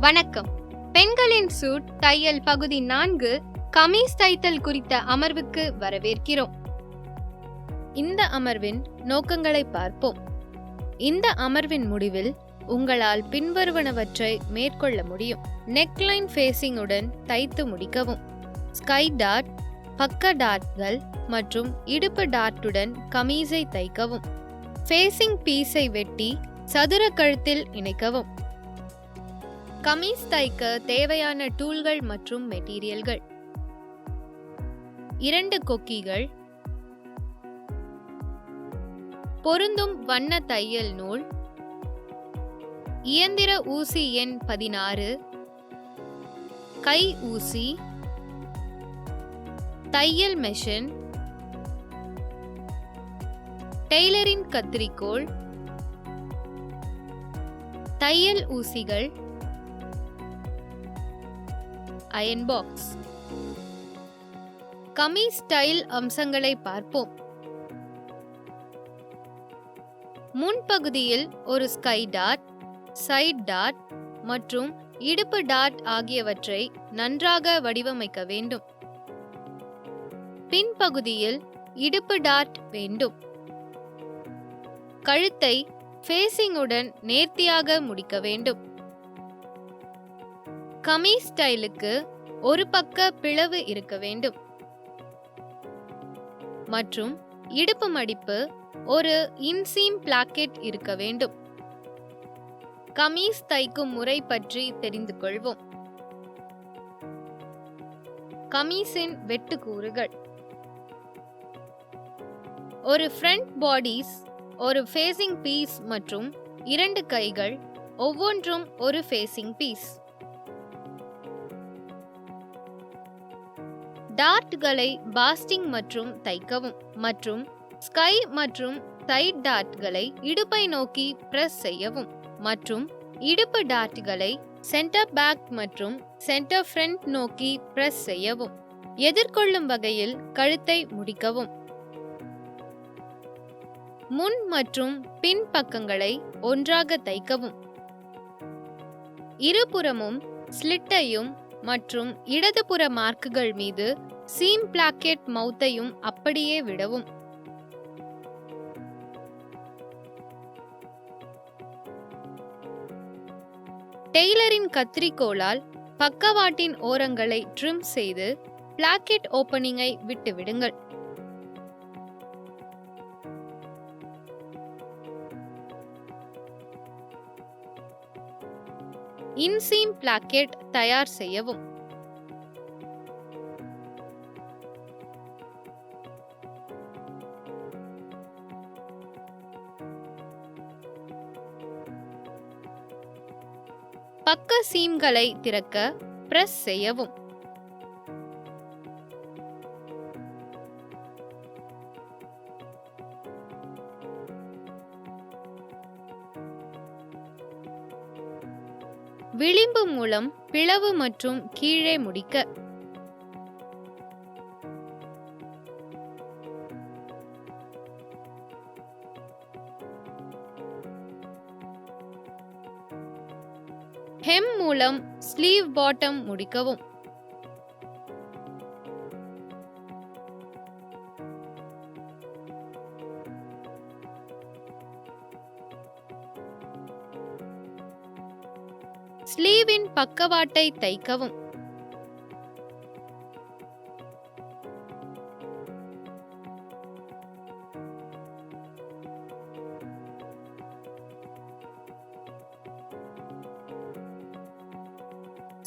வணக்கம். பெண்களின் சூட் தையல் பகுதி 4 கமீஸ் தைத்தல் குறித்த அமர்வுக்கு வரவேற்கிறோம். இந்த அமர்வின் நோக்கங்களை பார்ப்போம். இந்த அமர்வின் முடிவில் உங்களால் பின்வருவனவற்றை மேற்கொள்ள முடியும். நெக்லைன் ஃபேசிங் உடன் தைத்து முடிக்கவும். ஸ்கை டாட், பக்க டாட்கள் மற்றும் இடுப்பு டாட்டுடன் கமீஸை தைக்கவும். ஃபேசிங் பீஸை வெட்டி சதுர கழுத்தில் இணைக்கவும். கமீஸ் தைக்க தேவையான டூல்கள் மற்றும் மெட்டீரியல்கள்: 2 கொக்கிகள், பொருந்தும் வண்ண தையல் நூல், இயந்திர ஊசி எண் 16, கை ஊசி, தையல் மெஷின், டெய்லரின் கத்திரிக்கோல், தையல் ஊசிகள், அயன் பாக்ஸ். கமீஸ் ஸ்டைல் அம்சங்களை பார்ப்போம். முன்பகுதியில் ஒரு ஸ்கை டாட், சைட் டாட் மற்றும் இடுப்பு டாட் ஆகியவற்றை நன்றாக வடிவமைக்க வேண்டும். பின்பகுதியில் இடுப்பு டாட் வேண்டும். கழுத்தை ஃபேசிங்குடன் நேர்த்தியாக முடிக்க வேண்டும். கமீஸ் ஸ்டைலுக்கு ஒரு பக்க பிளவு இருக்க வேண்டும் மற்றும் இடுப்பு மடிப்பு ஒரு இன்சீம் பிளாக்கெட் இருக்க வேண்டும். கமீஸ் தைக்கும் முறை பற்றி தெரிந்து கொள்வோம். கமீஸின் வெட்டுக்கூறுகள்: ஒரு ஃப்ரண்ட் பாடிஸ், ஒரு ஃபேசிங் பீஸ் மற்றும் 2 கைகள், ஒவ்வொன்றும் ஒரு ஃபேசிங் பீஸ். டாட்களை பாஸ்டிங் மற்றும் தைக்கவும் மற்றும் ஸ்கை மற்றும் சைட் டாட்களை இடுப்பை நோக்கி பிரஸ் செய்யவும் மற்றும் இடுப்பு டாட்களை சென்டர் பேக் மற்றும் சென்டர் ஃப்ரண்ட் நோக்கி பிரஸ் செய்யவும். எதிர்கொள்ளும் வகையில் கழுத்தை முடிக்கவும். முன் மற்றும் பின் பக்கங்களை ஒன்றாக தைக்கவும். இருபுறமும் ஸ்லிட்டையும் மற்றும் இடதுபுற மார்க்குகள் மீது சீம் பிளாக்கெட் மவுத்தையும் அப்படியே விடவும். டெய்லரின் கத்திரிக்கோலால் பக்கவாட்டின் ஓரங்களை ட்ரிம் செய்து பிளாக்கெட் ஓபனிங்கை விட்டுவிடுங்கள். இன்சீம் பிளாக்கெட் தயார் செய்யவும். பக்க சீம்களை திறக்க பிரஸ் செய்யவும். விளிம்பு மூலம் பிளவு மற்றும் கீழே முடிக்க. ஹெம் மூலம் ஸ்லீவ் பாட்டம் முடிக்கவும். ஸ்லீவின் பக்கவாட்டை தைக்கவும்.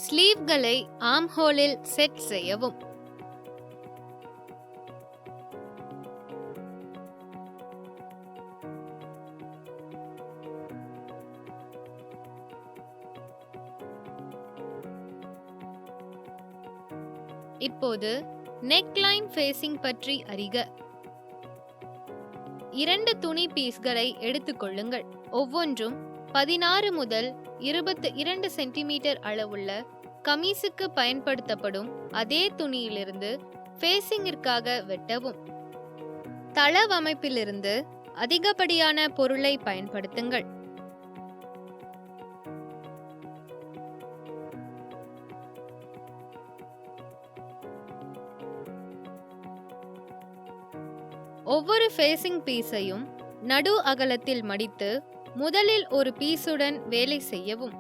ஸ்லீவ்களை ஆர்ம்ஹோலில் செட் செய்யவும். இப்போது நெக்லைன் ஃபேசிங் பற்றி அறிக. 2 துணி பீஸ்களை எடுத்துக்கொள்ளுங்கள். ஒவ்வொன்றும் 16 முதல் 22 சென்டிமீட்டர் அளவுள்ள கமீஸுக்கு பயன்படுத்தப்படும் அதே துணியிலிருந்து ஃபேசிங்கிற்காக வெட்டவும். தளவமைப்பிலிருந்து அதிகப்படியான பொருளை பயன்படுத்துங்கள். ஒவ்வொரு ஃபேசிங் பீஸையும் நடு அகலத்தில் மடித்து முதலில் ஒரு பீஸுடன் வேலை செய்யவும்.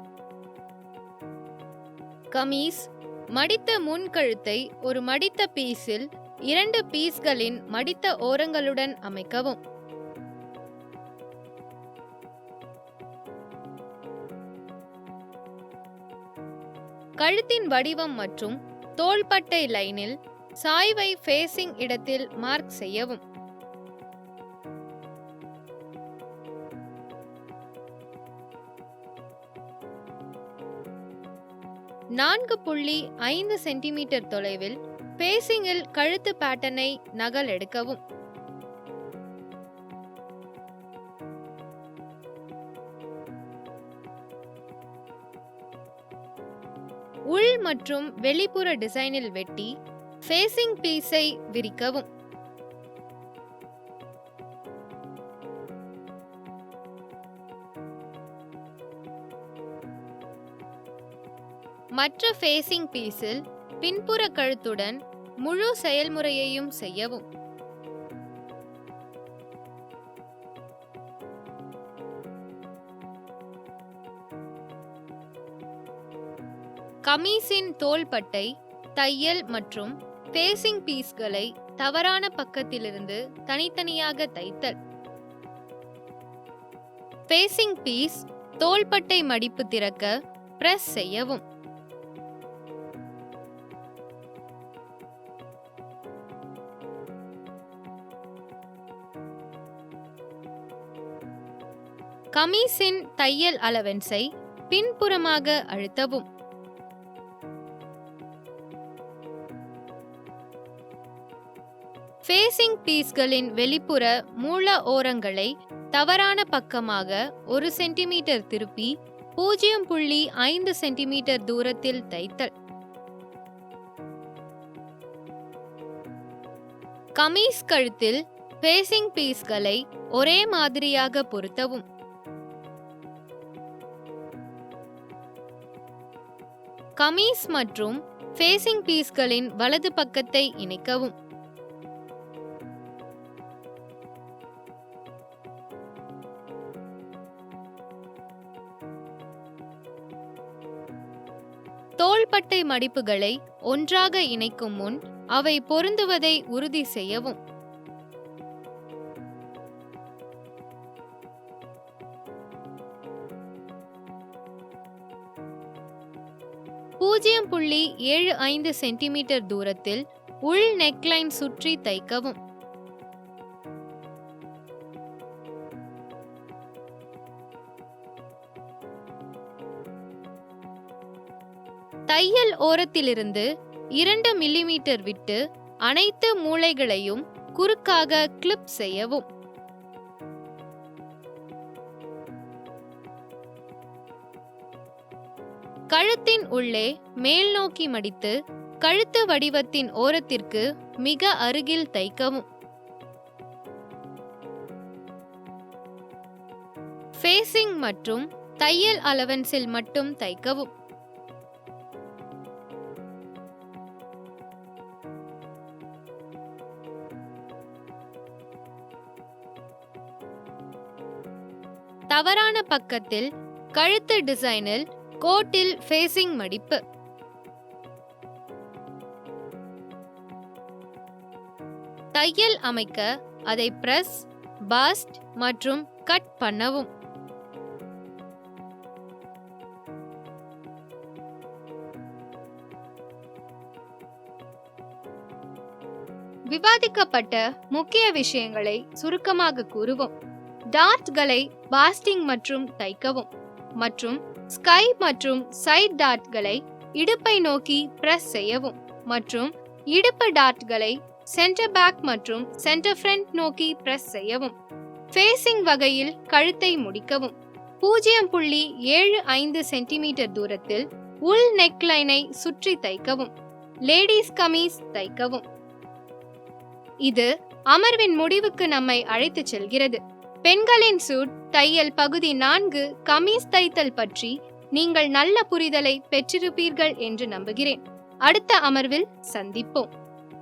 கமீஸ் மடித்த முன் கழுத்தை ஒரு மடித்த பீஸில் 2 பீஸ்களின் மடித்த ஓரங்களுடன் அமைக்கவும். கழுத்தின் வடிவம் மற்றும் தோள்பட்டை லைனில் சாய்வை ஃபேசிங் இடத்தில் மார்க் செய்யவும். நான்கு 4.5 சென்டிமீட்டர் தொலைவில் ஃபேசிங்கில் கழுத்து பேட்டர்னை நகல் எடுக்கவும். உள் மற்றும் வெளிப்புற டிசைனில் வெட்டி ஃபேசிங் பீஸை விரிக்கவும். மற்ற ஃபேசிங் பீஸில் பின்புற கழுத்துடன் முழு செயல்முறையையும் செய்யவும். கமீஸின் தோள்பட்டை, தையல் மற்றும் ஃபேசிங் பீஸ்களை தவறான பக்கத்திலிருந்து தனித்தனியாக தைத்தல். ஃபேசிங் பீஸ் தோள்பட்டை மடிப்பு திறக்க பிரஸ் செய்யவும். கமீஸின் தையல் அலவன்ஸை பின்புறமாக அழுத்தவும். ஃபேசிங் பீஸ்களின் வெளிப்புற மூல ஓரங்களை தவறான பக்கமாக 1 சென்டிமீட்டர் திருப்பி 0.5 சென்டிமீட்டர் தூரத்தில் தைத்தல். கமீஸ் கழுத்தில் ஃபேசிங் பீஸ்களை ஒரே மாதிரியாக பொருத்தவும். கமீஸ் மற்றும் ஃபேசிங் பீஸ்களின் வலது பக்கத்தை இணைக்கவும். தோள்பட்டை மடிப்புகளை ஒன்றாக இணைக்கும் முன் அவை பொருந்துவதை உறுதி செய்யவும். .75 சென்டிமீட்டர் தூரத்தில் உள் நெக்லைன் சுற்றி தைக்கவும். தையல் ஓரத்திலிருந்து 2 மில்லிமீட்டர் விட்டு அனைத்து மூலைகளையும் குறுக்காக கிளிப் செய்யவும். கழுத்தின் உள்ளே மேல் நோக்கி மடித்து கழுத்து வடிவத்தின் ஓரத்திற்கு மிக அருகில் தைக்கவும். ஃபேசிங் மற்றும் தையல் அலவன்ஸில் மட்டும் தைக்கவும். தவறான பக்கத்தில் கழுத்து டிசைனில் கோட்டில் ஃபேசிங் மடிப்பு. தையல் அமைக்க அதை பிரஸ், பாஸ்ட் மற்றும் கட் பண்ணவும். விவாதிக்கப்பட்ட முக்கிய விஷயங்களை சுருக்கமாக கூறுவோம். டாட்களை பாஸ்டிங் மற்றும் தைக்கவும் மற்றும் ஸ்கை மற்றும் சைட் டாட்களை இடுப்பை நோக்கி பிரஸ் செய்யவும் மற்றும் இடுப்பு டாட்களை சென்டர் பேக் மற்றும் சென்டர் ஃப்ரண்ட் நோக்கி பிரஸ் செய்யவும். ஃபேசிங் வகையில் கழுத்தை முடிக்கவும். 0.75 சென்டிமீட்டர் தூரத்தில் உள் நெக்லைனை சுற்றி தைக்கவும். லேடிஸ் கமீஸ் தைக்கவும். இது அமர்வின் முடிவுக்கு நம்மை அழைத்துச் செல்கிறது. பெண்களின் சூட் தையல் பகுதி 4 கமீஸ் தைத்தல் பற்றி நீங்கள் நல்ல புரிதலை பெற்றிருப்பீர்கள் என்று நம்புகிறேன். அடுத்த அமர்வில் சந்திப்போம்.